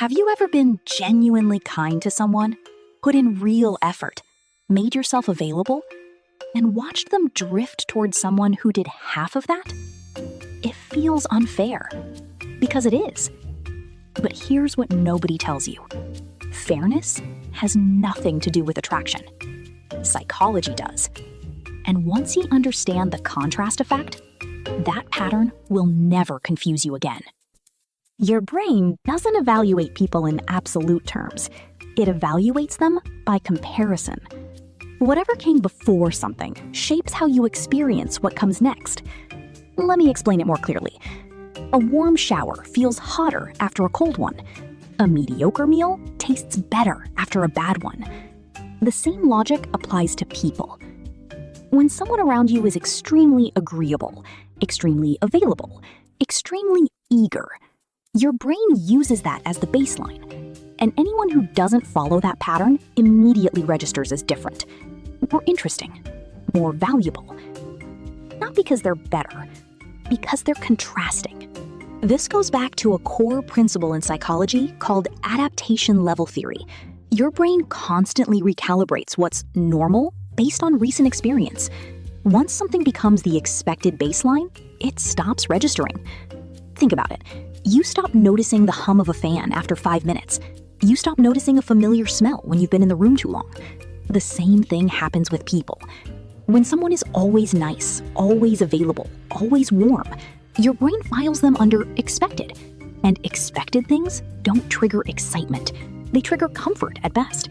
Have you ever been genuinely kind to someone, put in real effort, made yourself available, and watched them drift towards someone who did half of that? It feels unfair, because it is. But here's what nobody tells you. Fairness has nothing to do with attraction. Psychology does. And once you understand the contrast effect, that pattern will never confuse you again. Your brain doesn't evaluate people in absolute terms. It evaluates them by comparison. Whatever came before something shapes how you experience what comes next. Let me explain it more clearly. A warm shower feels hotter after a cold one. A mediocre meal tastes better after a bad one. The same logic applies to people. When someone around you is extremely agreeable, extremely available, extremely eager, your brain uses that as the baseline. And anyone who doesn't follow that pattern immediately registers as different, more interesting, more valuable. Not because they're better, because they're contrasting. This goes back to a core principle in psychology called adaptation level theory. Your brain constantly recalibrates what's normal based on recent experience. Once something becomes the expected baseline, it stops registering. Think about it. You stop noticing the hum of a fan after 5 minutes. You stop noticing a familiar smell when you've been in the room too long. The same thing happens with people. When someone is always nice, always available, always warm, your brain files them under expected. And expected things don't trigger excitement. They trigger comfort at best.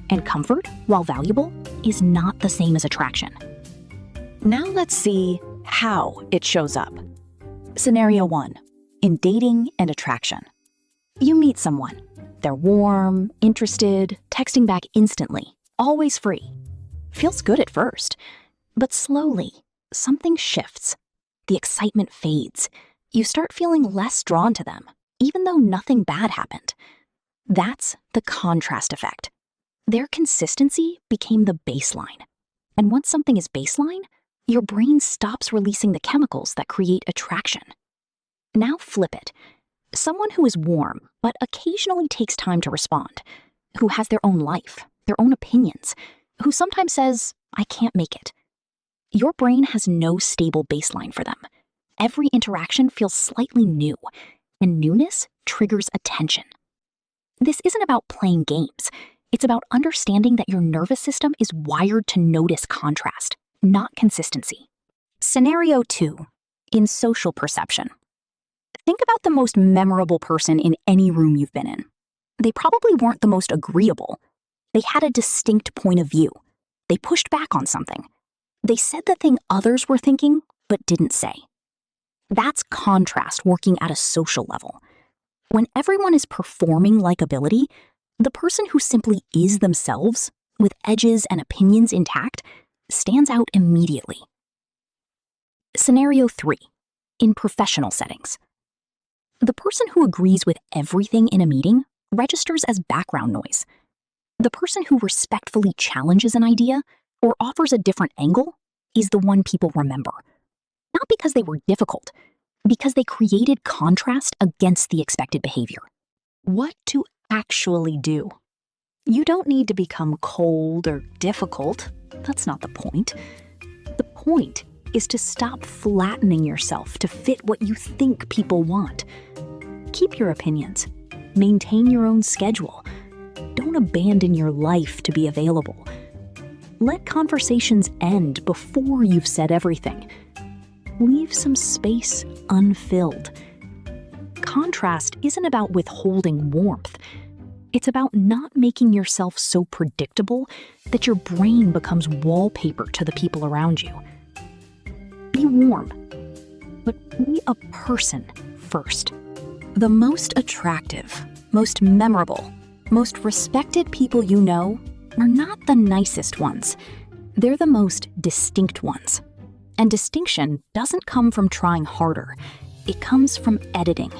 And comfort, while valuable, is not the same as attraction. Now let's see how it shows up. Scenario 1. In dating and attraction. You meet someone. They're warm, interested, texting back instantly, always free. Feels good at first, but slowly, something shifts. The excitement fades. You start feeling less drawn to them, even though nothing bad happened. That's the contrast effect. Their consistency became the baseline. And once something is baseline, your brain stops releasing the chemicals that create attraction. Now flip it. Someone who is warm, but occasionally takes time to respond, who has their own life, their own opinions, who sometimes says, "I can't make it." Your brain has no stable baseline for them. Every interaction feels slightly new, and newness triggers attention. This isn't about playing games. It's about understanding that your nervous system is wired to notice contrast, not consistency. Scenario 2. In social perception. Think about the most memorable person in any room you've been in. They probably weren't the most agreeable. They had a distinct point of view. They pushed back on something. They said the thing others were thinking, but didn't say. That's contrast working at a social level. When everyone is performing likability, the person who simply is themselves, with edges and opinions intact, stands out immediately. Scenario 3. In professional settings. The person who agrees with everything in a meeting registers as background noise. The person who respectfully challenges an idea or offers a different angle is the one people remember. Not because they were difficult, because they created contrast against the expected behavior. What to actually do? You don't need to become cold or difficult. That's not the point. The point is to stop flattening yourself to fit what you think people want. Keep your opinions. Maintain your own schedule. Don't abandon your life to be available. Let conversations end before you've said everything. Leave some space unfilled. Contrast isn't about withholding warmth. It's about not making yourself so predictable that your brain becomes wallpaper to the people around you. Be warm, but be a person first. The most attractive, most memorable, most respected people you know are not the nicest ones. They're the most distinct ones. And distinction doesn't come from trying harder. It comes from editing,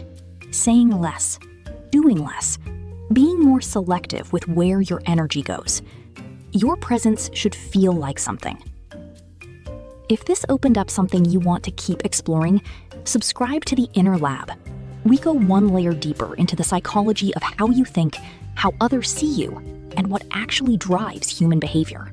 saying less, doing less, being more selective with where your energy goes. Your presence should feel like something. If this opened up something you want to keep exploring, subscribe to the Inner Lab. We go one layer deeper into the psychology of how you think, how others see you, and what actually drives human behavior.